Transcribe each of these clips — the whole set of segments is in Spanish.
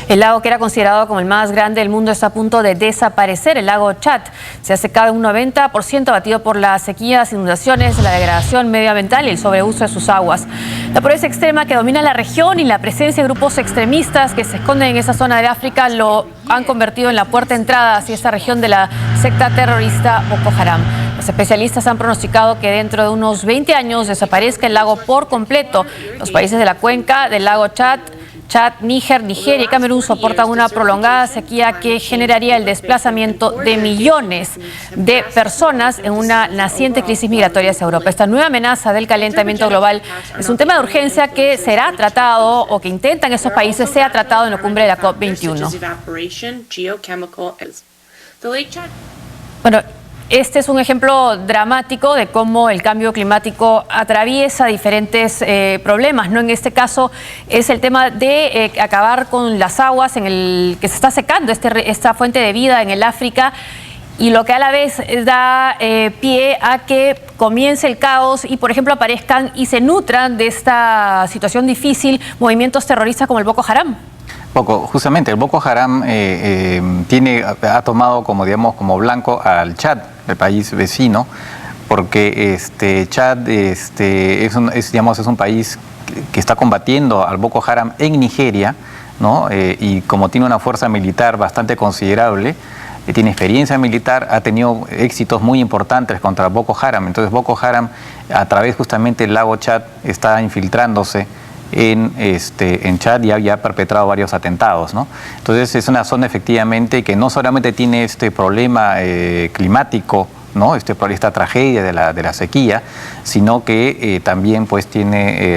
El lago, que era considerado como el más grande del mundo, está a punto de desaparecer. El lago Chad se ha secado en un 90%, abatido por las sequías, inundaciones, la degradación medioambiental y el sobreuso de sus aguas. La pobreza extrema que domina la región y la presencia de grupos extremistas que se esconden en esa zona de África lo han convertido en la puerta de entrada hacia esta región de la secta terrorista Boko Haram. Los especialistas han pronosticado que dentro de unos 20 años desaparezca el lago por completo. Los países de la cuenca del lago Chad, Níger, Nigeria y Camerún soportan una prolongada sequía que generaría el desplazamiento de millones de personas en una naciente crisis migratoria hacia Europa. Esta nueva amenaza del calentamiento global es un tema de urgencia que será tratado, o que intentan esos países sea tratado en la cumbre de la COP21. Bueno, este es un ejemplo dramático de cómo el cambio climático atraviesa diferentes problemas, ¿no? En este caso es el tema de acabar con las aguas en el que se está secando esta fuente de vida en el África, y lo que a la vez da pie a que comience el caos y, por ejemplo, aparezcan y se nutran de esta situación difícil movimientos terroristas como el Boko Haram. Justamente el Boko Haram ha tomado como blanco al Chad, el país vecino, porque Chad es un país que está combatiendo al Boko Haram en Nigeria, ¿no? Y como tiene una fuerza militar bastante considerable, tiene experiencia militar, ha tenido éxitos muy importantes contra Boko Haram. Entonces Boko Haram, a través justamente del lago Chad, está infiltrándose en Chad y había perpetrado varios atentados, ¿no? Entonces es una zona efectivamente que no solamente tiene este problema climático, ¿no? Esta tragedia de la sequía, sino que también pues tiene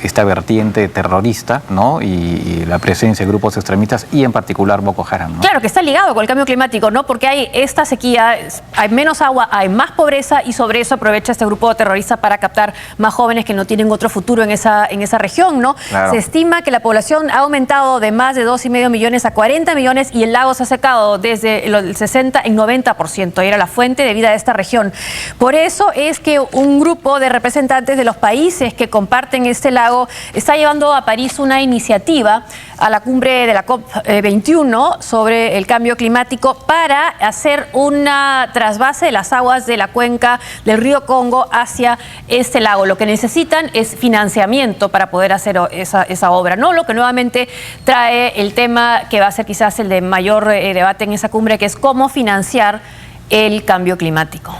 esta vertiente terrorista, ¿no? Y la presencia de grupos extremistas y en particular Boko Haram, ¿no? Claro, que está ligado con el cambio climático, ¿no? Porque hay esta sequía, hay menos agua, hay más pobreza, y sobre eso aprovecha este grupo terrorista para captar más jóvenes que no tienen otro futuro en esa región, ¿no? Claro. Se estima que la población ha aumentado de más de 2,5 millones a 40 millones y el lago se ha secado desde el 60 en 90%. Era la fuente de vida de esta región. Por eso es que un grupo de representantes de los países que comparten este lago está llevando a París una iniciativa a la cumbre de la COP21 sobre el cambio climático para hacer una trasvase de las aguas de la cuenca del río Congo hacia este lago. Lo que necesitan es financiamiento para poder hacer esa obra, ¿no? Lo que nuevamente trae el tema que va a ser quizás el de mayor debate en esa cumbre, que es cómo financiar el cambio climático.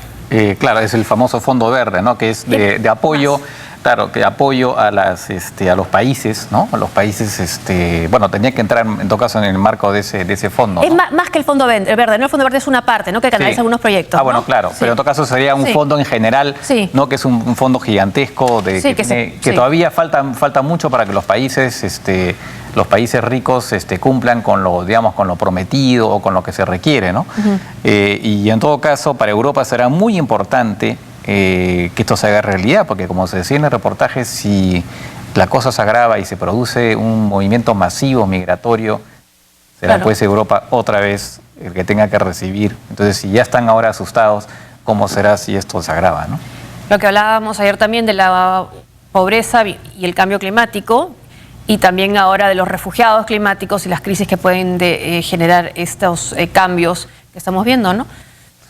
Claro, es el famoso Fondo Verde, ¿no? Que es de apoyo, claro, que apoyo a los países, ¿no? A los países, bueno, tenía que entrar en todo caso en el marco de ese fondo, ¿no? Es más que el Fondo Verde, ¿no? El Fondo Verde es una parte, ¿no? Que canaliza algunos proyectos. Bueno, ¿no? Claro, sí. Pero en todo caso sería un fondo en general, ¿no? Que es un fondo gigantesco que todavía falta mucho para que los países ricos cumplan con lo prometido o con lo que se requiere, ¿no? Y en todo caso, para Europa será muy importante que esto se haga realidad, porque como se decía en el reportaje, si la cosa se agrava y se produce un movimiento masivo migratorio, será pues Europa otra vez el que tenga que recibir. Entonces, si ya están ahora asustados, ¿cómo será si esto se agrava, ¿no? Lo que hablábamos ayer también de la pobreza y el cambio climático, y también ahora de los refugiados climáticos y las crisis que pueden generar estos cambios que estamos viendo, ¿no?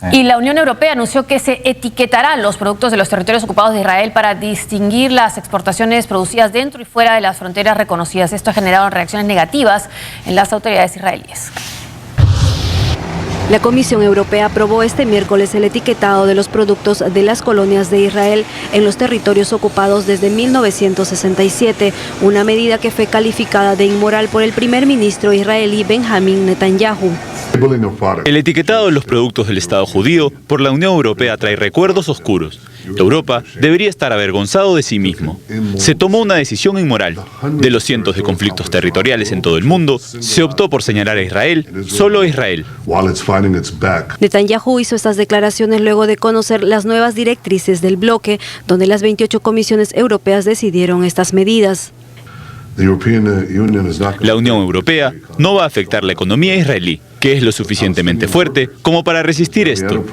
Sí. Y la Unión Europea anunció que se etiquetarán los productos de los territorios ocupados de Israel para distinguir las exportaciones producidas dentro y fuera de las fronteras reconocidas. Esto ha generado reacciones negativas en las autoridades israelíes. La Comisión Europea aprobó este miércoles el etiquetado de los productos de las colonias de Israel en los territorios ocupados desde 1967, una medida que fue calificada de inmoral por el primer ministro israelí Benjamín Netanyahu. El etiquetado de los productos del Estado judío por la Unión Europea trae recuerdos oscuros. Europa debería estar avergonzado de sí mismo. Se tomó una decisión inmoral. De los cientos de conflictos territoriales en todo el mundo, se optó por señalar a Israel, solo a Israel. Netanyahu hizo estas declaraciones luego de conocer las nuevas directrices del bloque, donde las 28 comisiones europeas decidieron estas medidas. La Unión Europea no va a afectar la economía israelí, que es lo suficientemente fuerte como para resistir esto.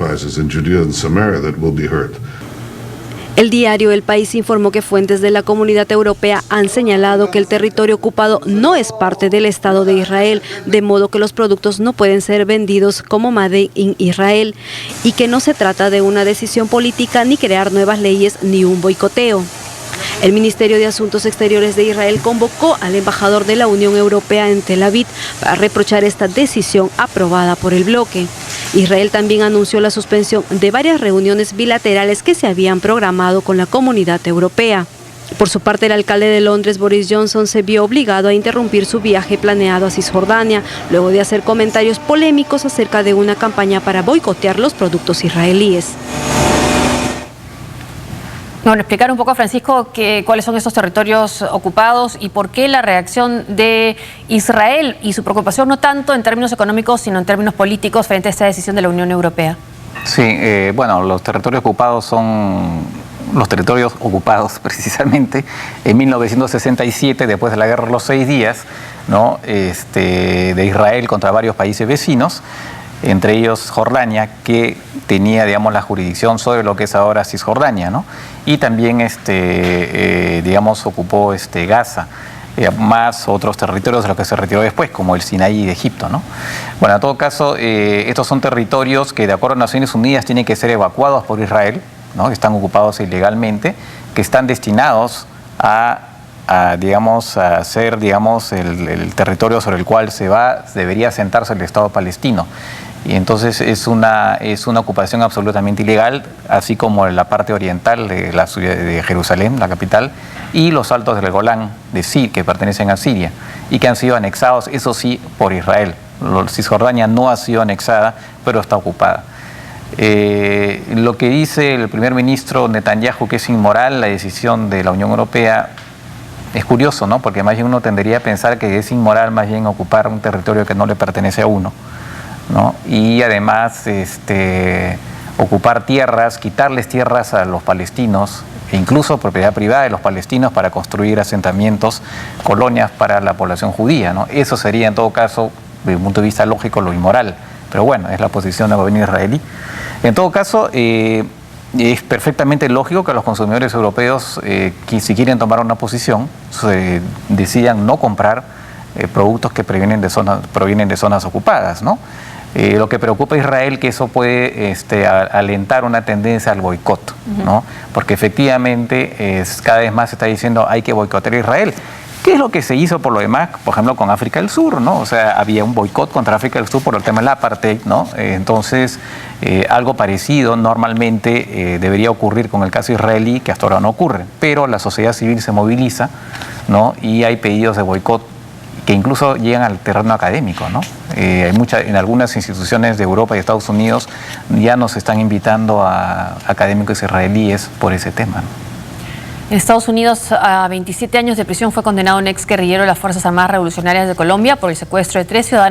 El diario El País informó que fuentes de la Comunidad Europea han señalado que el territorio ocupado no es parte del Estado de Israel, de modo que los productos no pueden ser vendidos como Made in Israel y que no se trata de una decisión política ni crear nuevas leyes ni un boicoteo. El Ministerio de Asuntos Exteriores de Israel convocó al embajador de la Unión Europea en Tel Aviv para reprochar esta decisión aprobada por el bloque. Israel también anunció la suspensión de varias reuniones bilaterales que se habían programado con la Comunidad Europea. Por su parte, el alcalde de Londres, Boris Johnson, se vio obligado a interrumpir su viaje planeado a Cisjordania, luego de hacer comentarios polémicos acerca de una campaña para boicotear los productos israelíes. Bueno, explicar un poco, Francisco, cuáles son esos territorios ocupados y por qué la reacción de Israel y su preocupación no tanto en términos económicos, sino en términos políticos frente a esta decisión de la Unión Europea. Sí, bueno, los territorios ocupados son los territorios ocupados precisamente en 1967, después de la Guerra de los 6 días, ¿no? De Israel contra varios países vecinos, entre ellos Jordania, que tenía, digamos, la jurisdicción sobre lo que es ahora Cisjordania, ¿no? Y también, digamos, ocupó Gaza, más otros territorios de los que se retiró después, como el Sinaí de Egipto, ¿no? Bueno, en todo caso, estos son territorios que, de acuerdo a Naciones Unidas, tienen que ser evacuados por Israel, ¿no? Que están ocupados ilegalmente, que están destinados a ser, digamos, el territorio sobre el cual debería asentarse el Estado palestino. Y entonces es una ocupación absolutamente ilegal, así como la parte oriental de la ciudad de Jerusalén, la capital, y los altos del Golán, que pertenecen a Siria, y que han sido anexados, eso sí, por Israel. Cisjordania no ha sido anexada, pero está ocupada. Lo que dice el primer ministro Netanyahu, que es inmoral la decisión de la Unión Europea, es curioso, ¿no? Porque más bien uno tendería a pensar que es inmoral más bien ocupar un territorio que no le pertenece a uno, ¿no? Y además ocupar tierras, quitarles tierras a los palestinos, e incluso propiedad privada de los palestinos para construir asentamientos, colonias para la población judía, ¿no? Eso sería en todo caso, desde un punto de vista lógico, lo inmoral. Pero bueno, es la posición del gobierno israelí. En todo caso, es perfectamente lógico que los consumidores europeos, si quieren tomar una posición, decidan no comprar productos que provienen de zonas ocupadas, ¿no? Lo que preocupa a Israel que eso puede alentar una tendencia al boicot, ¿no? Porque efectivamente cada vez más se está diciendo hay que boicotear a Israel. ¿Qué es lo que se hizo por lo demás, por ejemplo, con África del Sur, ¿no? O sea, había un boicot contra África del Sur por el tema del apartheid, ¿no? Entonces, algo parecido normalmente debería ocurrir con el caso israelí, que hasta ahora no ocurre. Pero la sociedad civil se moviliza, ¿no? Y hay pedidos de boicot que incluso llegan al terreno académico, ¿no? En algunas instituciones de Europa y Estados Unidos ya nos están invitando a académicos israelíes por ese tema, ¿no? En Estados Unidos, a 27 años de prisión fue condenado un ex guerrillero de las Fuerzas Armadas Revolucionarias de Colombia por el secuestro de 3 ciudadanos